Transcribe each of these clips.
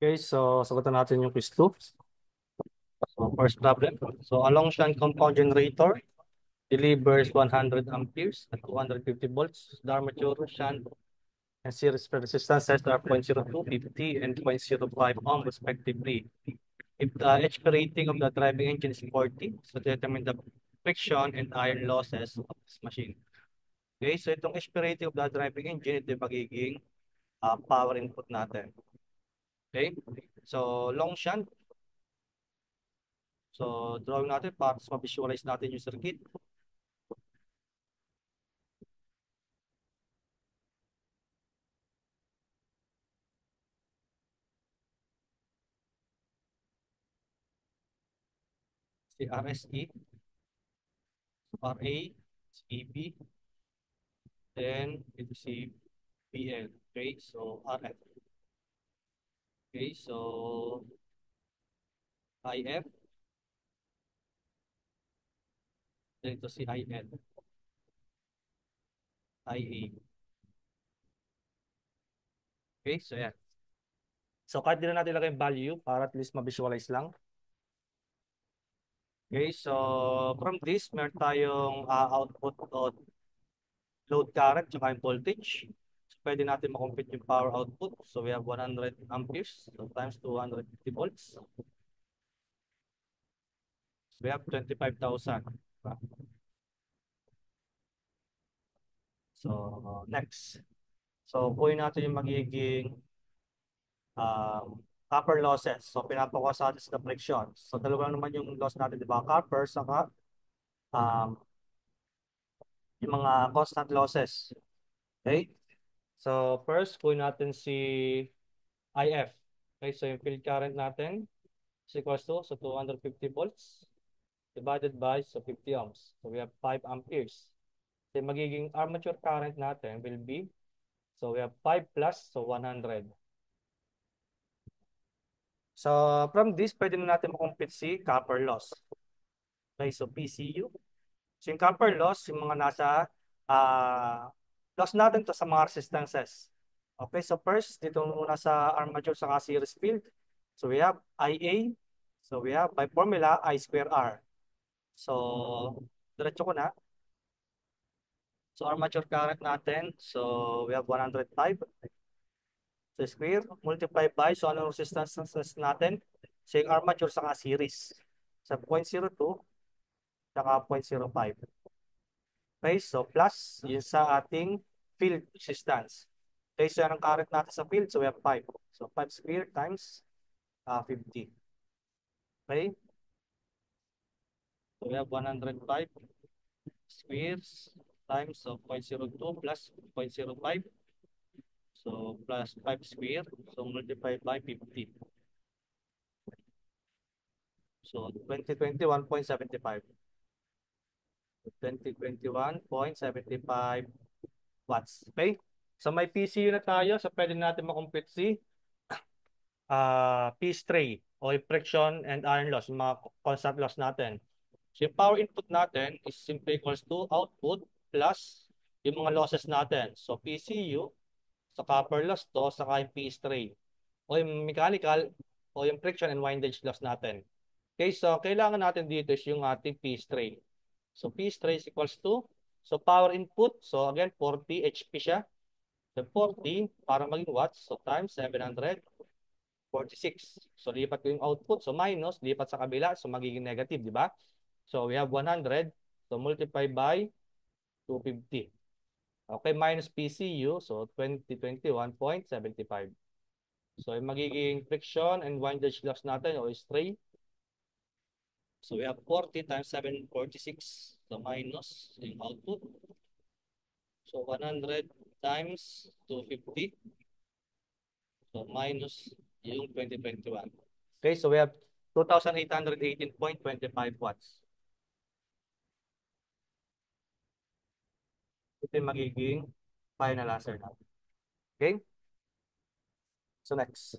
Okay, so sagutan natin yung quiz 2. So first problem. So a Longshan compound generator delivers 100 amperes at 250 volts. The armature shunt and series resistances are 0.02, 50, and 0.05 ohm respectively. If the HP rating of the driving engine is 40, so determine the friction and iron losses of this machine. Okay, so itong HP rating of the driving engine, ito yung magiging power input natin. Okay, so Longshan. So, drawing natin para mas ma-visualize natin yung circuit. Si RSE, RA, si EB, then ito si PL. Okay, so RF. Okay, so IF, then ito si IN, IA. Okay, so yan. So, kahit di na natin ilagay yung value para at least ma-visualize lang. Okay, so from this, meron tayong output o load current tsaka yung voltage. So, pwede natin makompute yung power output. So, we have 100 amperes so times 250 volts. We have 25,000. So, next. So, kunin natin yung magiging copper losses. So, pinapakuha sa atin sa friction. So, dalawa lang naman yung loss natin, di ba? Copper, saka um, yung mga constant losses. Okay? So, first, kunin natin si IF. Okay, so yung field current natin is equals to, so 250 volts divided by, so 50 ohms. So, we have 5 amperes. So, yung magiging armature current natin will be, so we have 5 plus, so 100. So, from this, pwede na natin makompute si copper loss. Okay, so PCU. So, yung copper loss, yung mga nasa loss natin to sa mga resistances. Okay, so first, dito muna sa armature sa series field. So, we have IA. So, we have by formula I square R. So, diretso ko na. So, armature current natin. So, we have 105. So, square, multiply by, so anong resistance natin? So, yung armature sa series. Sa 0.02, saka 0.05. Okay, so plus, yun sa ating field resistance. Okay, so yung current natin sa field, so we have 5. So, 5 square times 50. Okay, so we have 105 squares times so 0.02 plus 0.05. So, plus 5 square, so multiply by 50. So, 2021.75. 2021.75 watts. Okay? So may PCU na tayo. So pwede natin makompute si P stray o yung friction and iron loss, yung mga constant loss natin. So yung power input natin is simply equals to output plus yung mga losses natin. So PCU, sa copper loss to, saka yung P stray. O yung mechanical o yung friction and windage loss natin. Okay, so kailangan natin dito is yung ating P stray. So P trace equals to, so power input, so again 40 HP siya. So 40 para maging watts, so times 746. So lipat ko yung output, so minus, lipat sa kabila, so magiging negative, di ba? So we have 100, so multiply by 250. Okay, minus PCU, so 2021.75. So yung magiging friction and windage loss natin o is 3. So we have 40 times 746, so minus yung output. So 100 times 250. So minus yung 2021. Okay, so we have 2,818.25 watts. Ito yung magiging final answer natin. Okay? So next.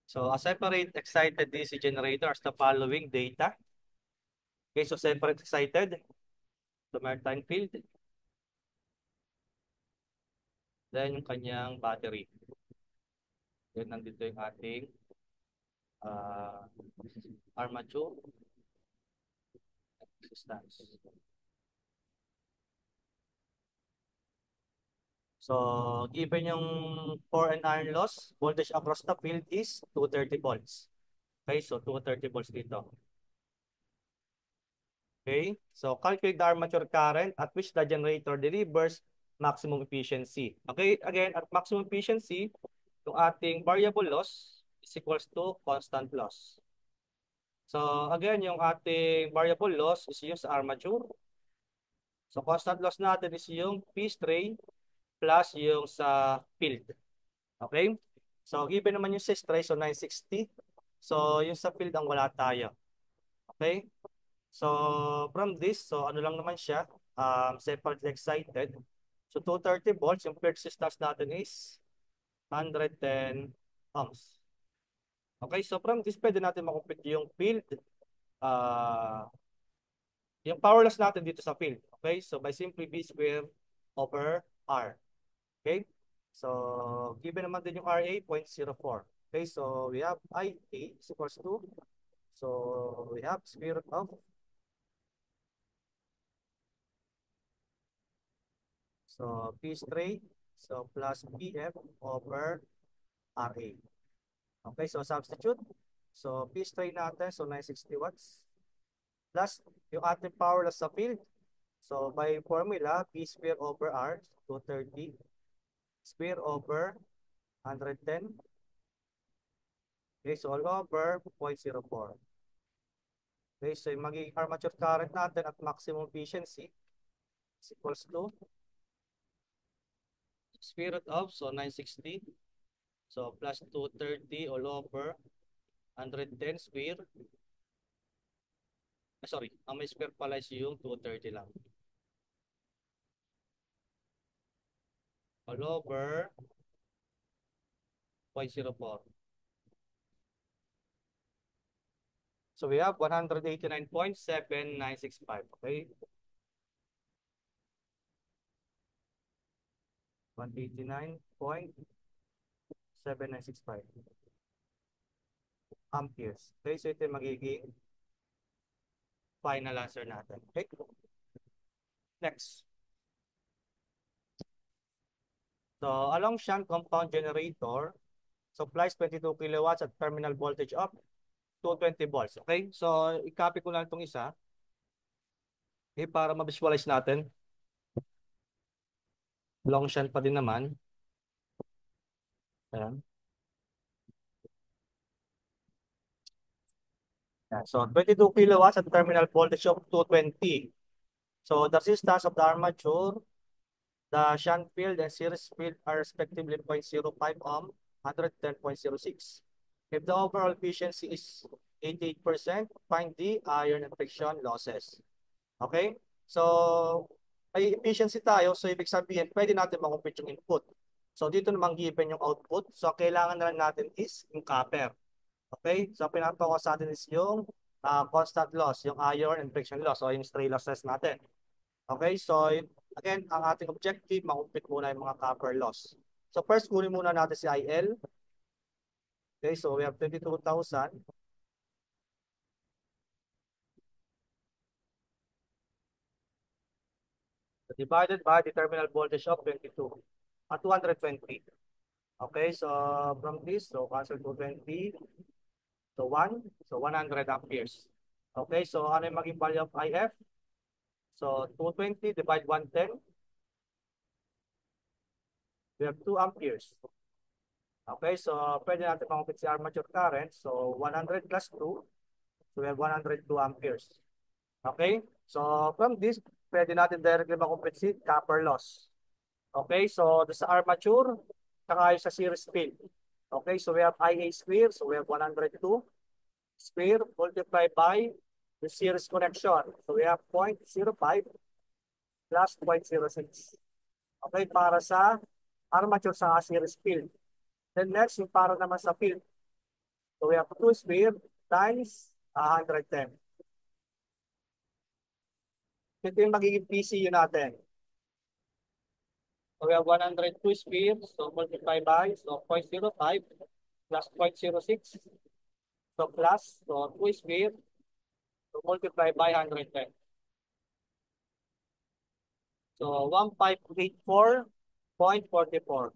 So a separate excited DC generator has the following data. Okay, so separate excited, the maritime field, then yung kanyang battery. Then, nandito yung ating uh, armature resistance. So, given yung core and iron loss, voltage across the field is 230 volts. Okay, so 230 volts dito. Okay, so calculate the armature current at which the generator delivers maximum efficiency. Okay, again, at maximum efficiency, yung ating variable loss is equals to constant loss. So, again, yung ating variable loss is yung sa armature. So, constant loss natin is yung P stray plus yung sa field. Okay? So, given naman yung sa stray, so 960. So, yung sa field ang wala tayo. Okay? So, from this, so ano lang naman siya, separately excited. So, 230 volts, yung field resistance natin is 110 ohms. Okay, so from this, pwede natin makumpit yung field, uh, yung power loss natin dito sa field. Okay, so by simply V square over R. Okay, so given naman din yung RA, 0.04. Okay, so we have IA is equals to, so we have square root of, so P straight, so plus PF over RA. Okay, so substitute. So P straight natin, so 960 watts. Plus yung ating power loss sa field. So by formula, P square over R, 230 square over 110. Okay, so all over 0.04. Okay, so yung magiging armature current natin at maximum efficiency is equals to square root of, so 960. So plus 230 all over 110 square. Sorry, ang may square pala is yung 230 lang. All over 0.04. So we have 189.7965. Okay? 189.7965 amperes. Okay, so ito yung magiging final answer natin. Okay? Next. So, along shunt compound generator supplies 22 kilowatts at terminal voltage of 220 volts. Okay? So, i-copy ko lang itong isa. Okay, para ma-visualize natin. Long shunt pa din naman. Ayan. So, 22 kilowatts at terminal voltage of 220. So, the resistance of the armature, the shunt field and series field are respectively 0.05 ohm, 110.06. If the overall efficiency is 88%, find the iron and friction losses. Okay? So, may efficiency tayo. So, ibig sabihin, pwede natin makumpit yung input. So, dito naman given yung output. So, kailangan na lang natin is yung copper. Okay? So, pinapako sa atin is yung constant loss, yung iron and friction loss, o yung stray losses natin. Okay? So, again, ang ating objective, makumpit muna yung mga copper loss. So, first, kunin muna natin si IL. Okay? So, we have 22,000. Divided by the terminal voltage of 22 at 220. Okay, so from this, so cancel 220 to 1, so 100 amperes. Okay, so ano yung maging value of IF? So 220 divide 110, we have 2 amperes. Okay, so pwede natin makupit si armature current. So 100 plus 2, so we have 102 amperes. Okay, so from this, pwede natin directly makupit si copper loss. Okay, so sa armature, saka sa series field. Okay, so we have IA square, so we have 102 square multiplied by the series connection. So we have 0.05 plus 0.06. Okay, para sa armature sa series field. Then next, yung para naman sa field. So we have 2 square times 110. Ito yung magiging PCU natin. So we have 102 square, so multiply by, so 0.05 plus 0.06. So plus, so 2 square, so multiply by 110. So 1584.44.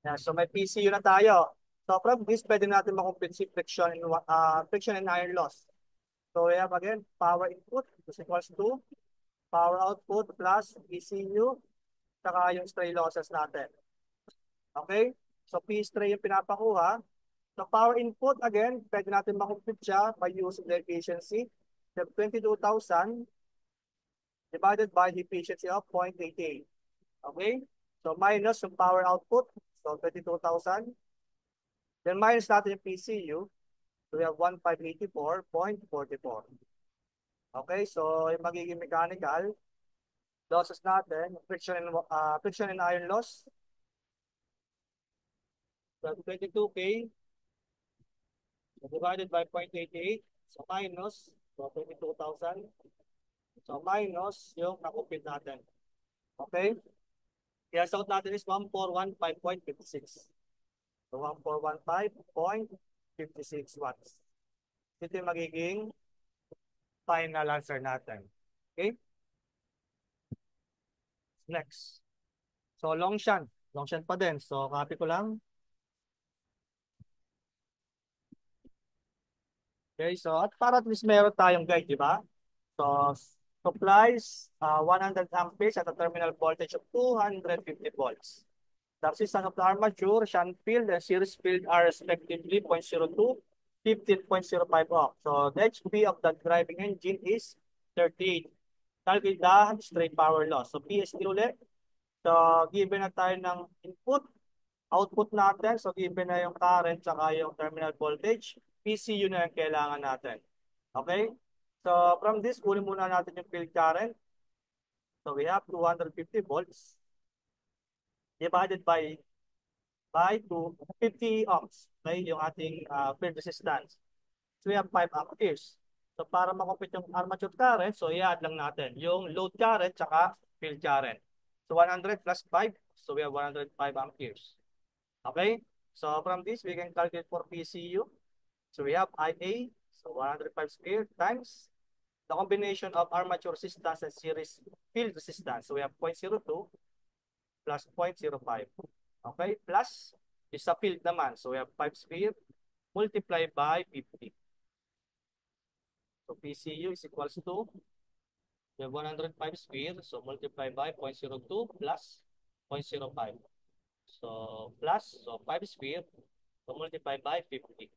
Yeah, so may PCU na tayo. So from this, pwede natin makompute si friction and iron loss. So we have again, power input is equals to power output plus PCU, saka yung stray losses natin. Okay? So P stray yung pinapakuha. So power input, again, pwede natin makompute siya by using the efficiency. The 22,000 divided by the efficiency of 0.88. Okay? So minus yung power output. So 22,000. Then minus natin yung PCU. So we have 1584.44. Okay? So yung magiging mechanical losses natin, friction and iron loss. So 22K divided by 0.88. So minus, so 22,000. So minus yung nakupit natin. Okay? Kaya sagot natin is 1415.56. So 1415.56 watts. Ito yung magiging final answer natin. Okay? Next. So Longshan. Longshan pa din. So copy ko lang. Okay, so at para at least meron tayong guide, di ba? So supplies 100 amperes at a terminal voltage of 250 volts. The resistance of the armature, shunt field, and series field are respectively 0.02, 15.05 ohm. So the HP of the driving engine is 38. Calculate the straight power loss. So PST ulit. So given na tayo ng input, output natin. So given na yung current saka yung terminal voltage, PCU na yung kailangan natin. Okay? So from this, kunin muna natin yung field current. So we have 250 volts divided by 250 ohms. Okay? Yung ating field resistance. So we have 5 amperes. So para makompute yung armature current, so i-add lang natin yung load current saka field current. So 100 plus 5, so we have 105 amperes. Okay? So from this, we can calculate for PCU. So we have IA, so 105 squared times the combination of armature resistance and series field resistance. So we have 0.02 plus 0.05. Okay? Plus, is sa field naman. So we have 5 squared multiplied by 50. So PCU is equals to, we have 105 squared, so multiply by 0.02 plus 0.05. So plus, so 5 squared, so multiply by 50.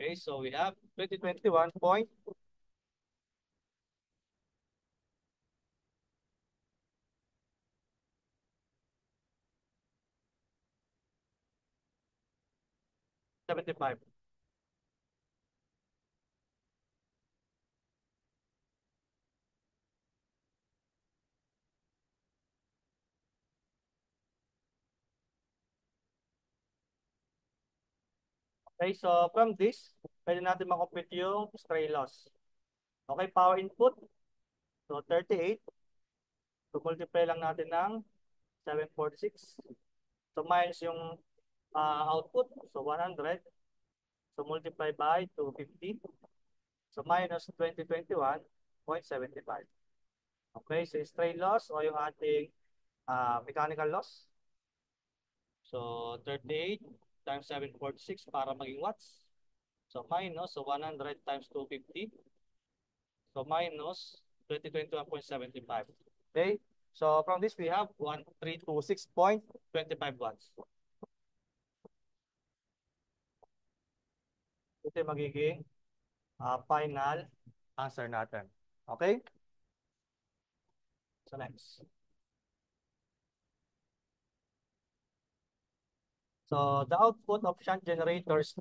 Okay, so we have 2021.75. Okay, so from this, pwede natin makompute yung stray loss. Okay, power input, so 38. So multiply lang natin ng 746. So minus yung output, so 100. So multiply by 250. So minus 2021.75. Okay, so stray loss o yung ating mechanical loss. So 38 times 746 para maging watts. So minus, so 100 times 250. So minus 2021.75. Okay, so from this we have 1326.25 watts. Ito yung magiging final answer natin. Okay? So next. So the output of shunt generators,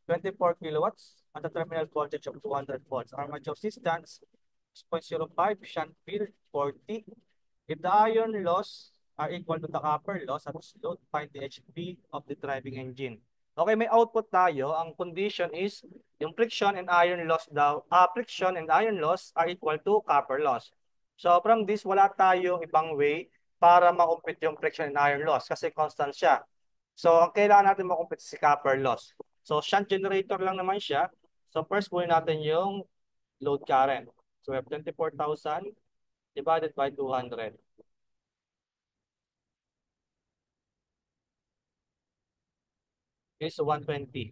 24 kilowatts at a terminal voltage of 200 volts. Armature resistance 6.05, shunt field 40. If the iron loss are equal to the copper loss at load, find the HP of the driving engine. Okay, may output tayo. Ang condition is yung friction and iron loss daw. Friction and iron loss are equal to copper loss. So from this, wala tayong ibang way para makumpit yung friction and iron loss kasi constant siya. So ang kailangan natin makumpit si copper loss. So shunt generator lang naman siya. So first kunin natin yung load current. So we have 24,000 divided by 200 is 120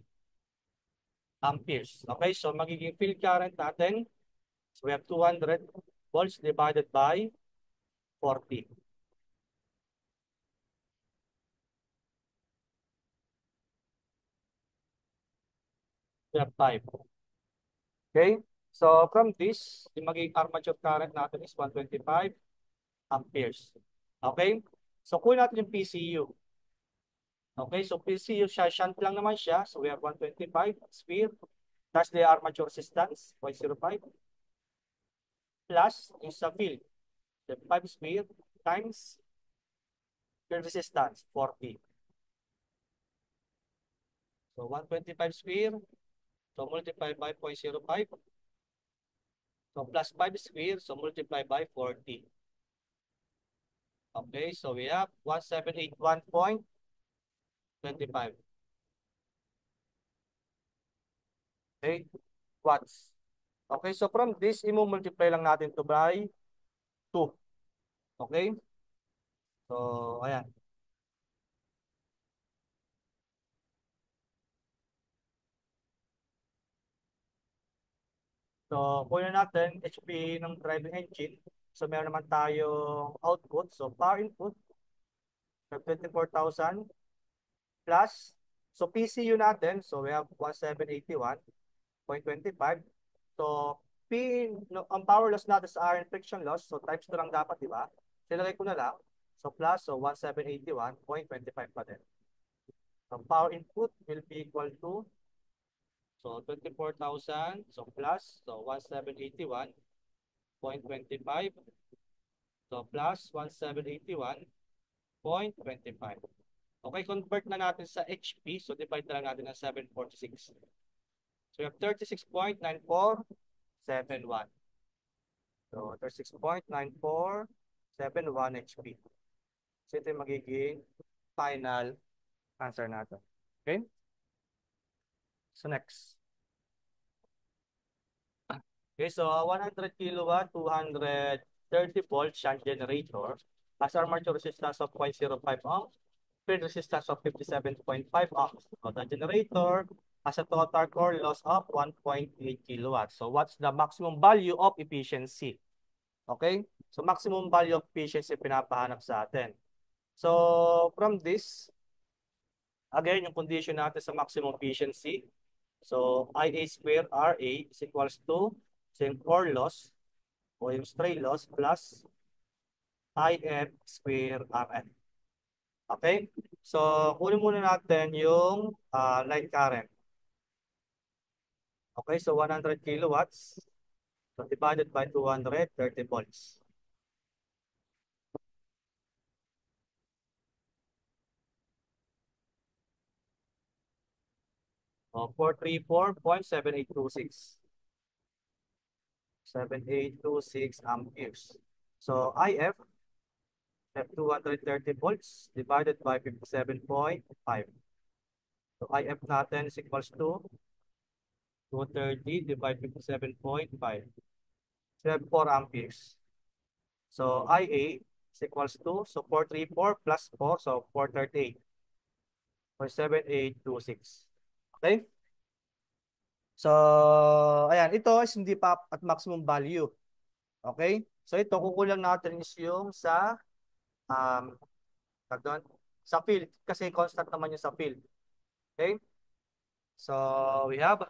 amperes. Okay, so magiging field current natin, so we have 200 volts divided by 40. We have 5. Okay, so from this, yung magiging armature current natin is 125 amperes. Okay, so kunin natin yung PCU. Okay, so PCU siya, shunt lang naman siya. So we have 125 sphere. That's the armature resistance, 0.05, plus yung sa field, the 5 sphere times the resistance, 40. So 125 sphere, so multiply by 0.05. So plus 5 sphere, so multiply by 40. Okay, so we have 1781.25. Okay, watts. Okay, so from this, i-multiply lang natin to by 2. Okay, so ayan. So, kunin natin HP ng driving engine. So, meron naman tayong output. So, power input, 24,000 plus. So, PCU natin. So, we have 1781.25. So, no, ang power loss natin sa iron friction loss. So, times 2 lang dapat, di ba? Silagay ko na lang. So, plus. So, 1781.25 pa din. So, power input will be equal to, so, 24,000. So, plus. So, 1781.25. So, plus 1781.25. Okay, convert na natin sa HP. So, divide na lang natin ng 746. So, we have 36.9471. So, 36.9471 HP. So, ito yung magiging final answer natin. Okay? So, next. Okay, so 100 kilowatt, 230 volt shunt generator has armature resistance of 0.05 ohms, field resistance of 57.5 ohms. So the generator has a total core loss of 1.8 kilowatts. So what's the maximum value of efficiency? Okay? So maximum value of efficiency pinapahanap sa atin. So from this, again, yung condition natin sa maximum efficiency. So IA square RA is equals to same core loss o yung stray loss plus IF square RF. Okay? So, kunin muna natin yung line current. Okay, so 100 kilowatts. So, divided by 230 volts. So, 434.7826. 7826 amperes. So, IF, have 230 volts divided by 57.5. So, IF natin is equals to 230 divided by 57.5. So, we have 4 amperes. So, IA is equals to, so 434 plus 4, so 438. Or 7826. Okay? So, ayan, ito is hindi pa at maximum value. Okay? So, ito, kukulang natin is yung sa, um, doon, sa field. Kasi constant naman yung sa field. Okay? So, we have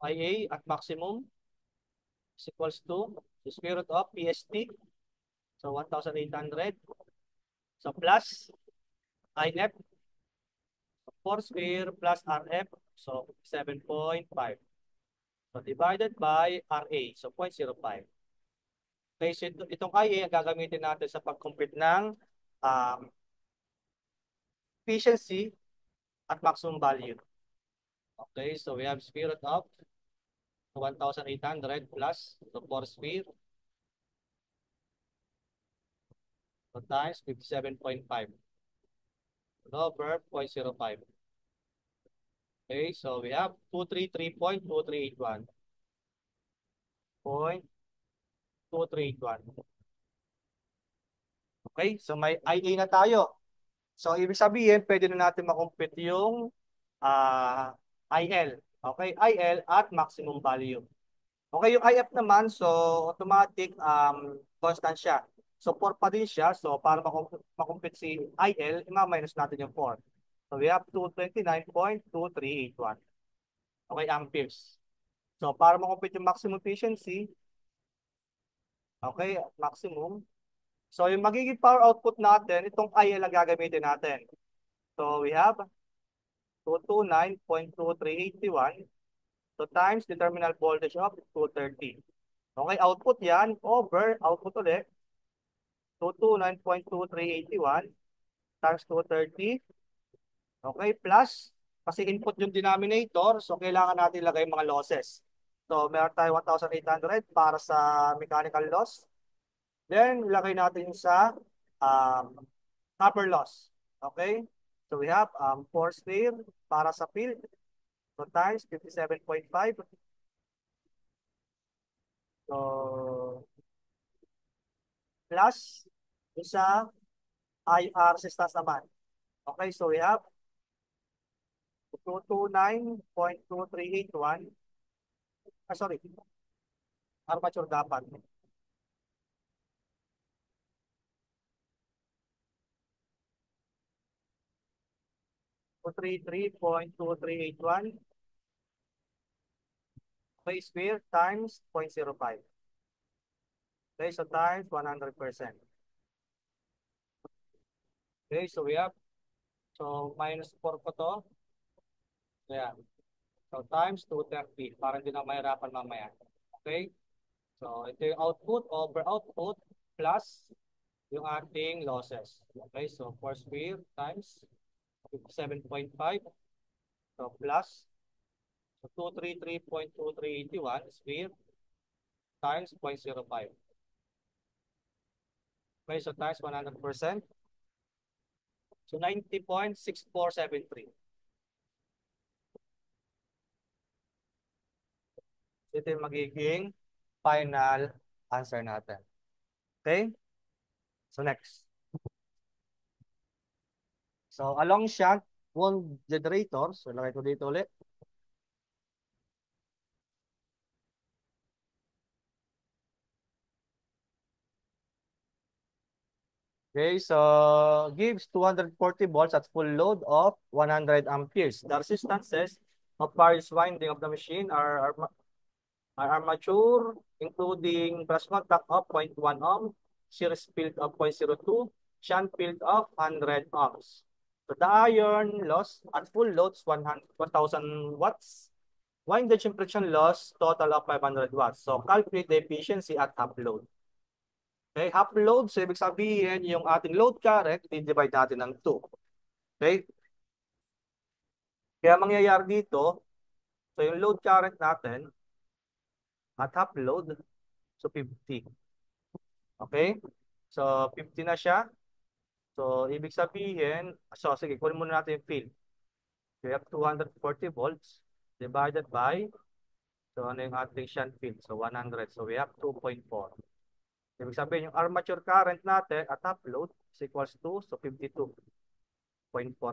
IA at maximum is equals to the square root of PST. So, 1,800. So, plus IF, 4 square plus RF. So, 7.5. So, divided by RA. So, 0.05. Okay, so itong IA ang gagamitin natin sa pag-compute ng um, efficiency at maximum value. Okay, so we have square root of 1,800 plus the 4 square so times 57.5 over 0.05. Okay, so we have 233.2381. 0.2381. Okay, so may IA na tayo. So, ibig sabihin, pwede na natin makompute yung IL. Okay, IL at maximum value. Okay, yung IF naman, so automatic constant siya. So 4 pa din siya. So para makompute si IL, i-minus natin yung 4. So we have 229.2381. Okay, amperes. So para makompute yung maximum efficiency, okay, maximum. So yung magiging power output natin, itong IL ang gagamitin natin. So we have 229.2381 so times the terminal voltage of 230. Okay, output yan over output ulit 229.2381 times 230. Okay, plus kasi input yung denominator, so kailangan natin ilagay mga losses. So meron tayo 1,800 para sa mechanical loss. Then ilagay natin sa um, copper loss. Okay? So we have force field para sa field. So times 57.5. So plus sa IR resistance naman. Okay, so we have 229.2381. Sorry, armature dapat. 233.2381 by square times 0.05. Okay, so times 100%. Okay, so we have, so minus 4 ko to. So yeah. So times 230 para hindi na mahirapan mamaya. Okay, so ito yung output over output plus yung ating losses. Okay, so 4 square times 57.5. So plus so 233.2381 square times 0.05. Okay, so times 100%. So 90.6473. Ito yung magiging final answer natin. Okay? So next. So along shunt wound generator. So lagay ko dito ulit. Okay, so gives 240 volts at full load of 100 amperes. The resistances of various winding of the machine are armature, including brush contact of 0.1 ohm, series field of 0.02, shunt field of 100 ohms. So the iron loss at full loads 1,000 watts. Windage and friction loss total of 500 watts. So calculate the efficiency at half load. Okay, half load, so ibig sabihin yung ating load current, i-divide natin ng 2. Okay? Kaya mangyayari dito, so yung load current natin at half load, so 50. Okay? So 50 na siya. So ibig sabihin, so sige, kunin muna natin yung field. We have 240 volts divided by, so ano yung ating shunt field? So 100. So we have 2.4. Ibig sabihin, yung armature current natin at top load is equals to, so 52.4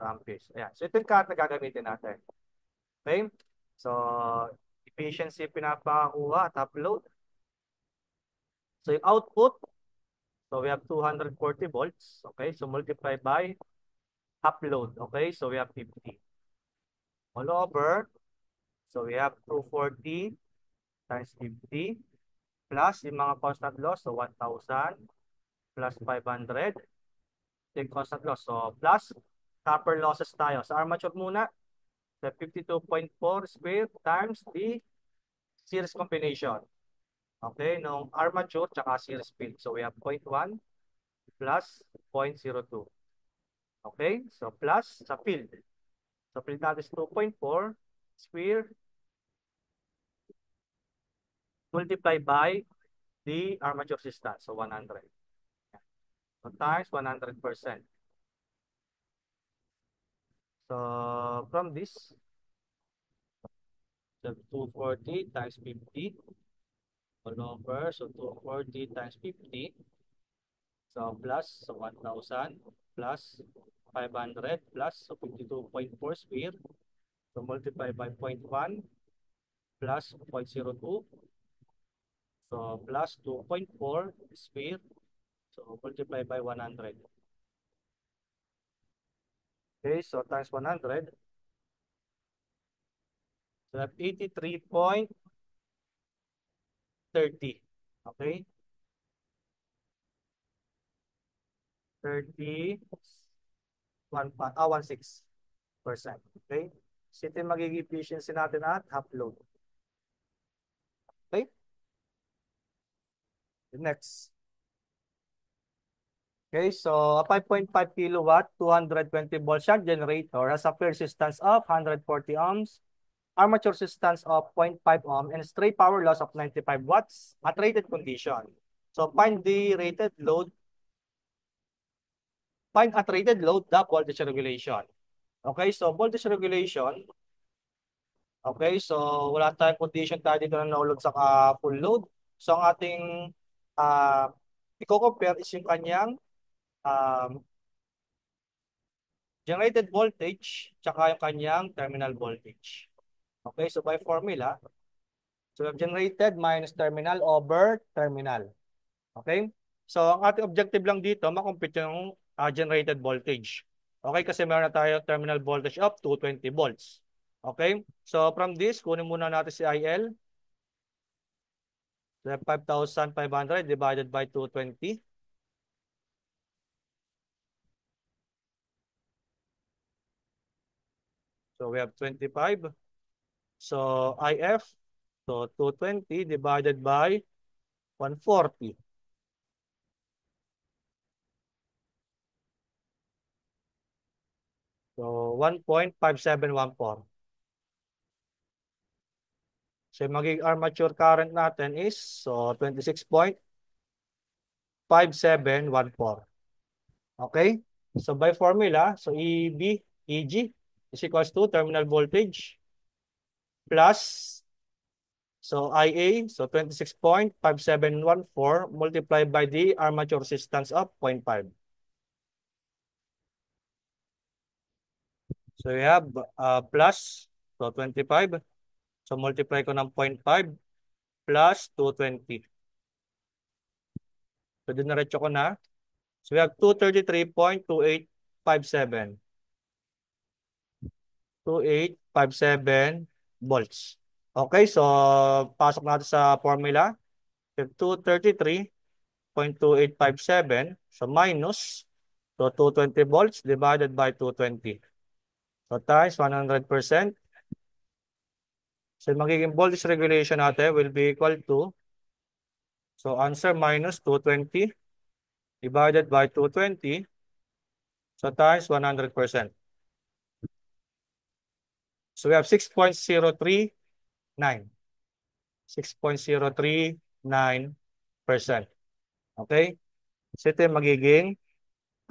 amperes. Ayan. So ito yung current na gagamitin natin. Okay? So, efficiency pinapakuha at top load. So yung output, so we have 240 volts. Okay? So multiply by half load. Okay? So we have 50. All over. So we have 240 times 50 plus yung mga constant loss. So 1,000 plus 500. Yung constant loss. So plus copper losses tayo. Sa armature muna. So 52.4 square times the series combination. Okay, nung armature tsaka series field. So we have 0.1 plus 0.02. Okay, so plus sa field. So field natin is 2.4 square multiplied by the armature resistance. So 100. So times 100%. So from this, so 240 times 50 all over. So 240 times 50. So plus so 1,000 plus 500 plus so 52.4 square. So multiply by 0.1 plus 0.02. So plus 2.4 square. So multiply by 100. Okay, so times 100. So that's 83.30. Okay, 16%. Okay, so ito yung magiging efficiency natin at half load. Okay, next. Okay, so a 5.5 kilowatt, 220 volt shunt generator has a field resistance of 140 ohms, armature resistance of 0.5 ohm, and stray power loss of 95 watts at rated condition. So find the rated load, find at rated load the voltage regulation. Okay, so voltage regulation, okay, so wala tayong condition tayo dito na no-load sa full load. So ang ating uh, i-compare is yung kanyang um, generated voltage tsaka yung kanyang terminal voltage. Okay, so by formula, so we have generated minus terminal over terminal. Okay? So ang ating objective lang dito, makompute yung generated voltage. Okay, kasi meron na tayo terminal voltage of 220 volts. Okay? So from this, kunin muna natin si IL. So 5,500 divided by 220. So we have 25. So IF, so 220 divided by 140. So 1.5714. So yung magiging armature current natin is so 26.5714. Okay? So by formula, so EG is equals to terminal voltage plus so IA, so 26.5714 multiplied by the armature resistance of 0.5. So we have plus so 25. So multiply ko ng 0.5 plus 220. So dinaretso ko na. So we have 233.2857. 2857 volts. Okay, so pasok natin sa formula. 233.2857. So minus. So 220 volts divided by 220. So times 100%. So magiging voltage regulation natin will be equal to, so answer minus 220 divided by 220. So times 100%. So we have 6.039. 6.039%. Okay? So ito yung magiging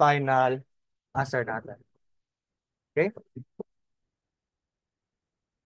final answer natin. Okay?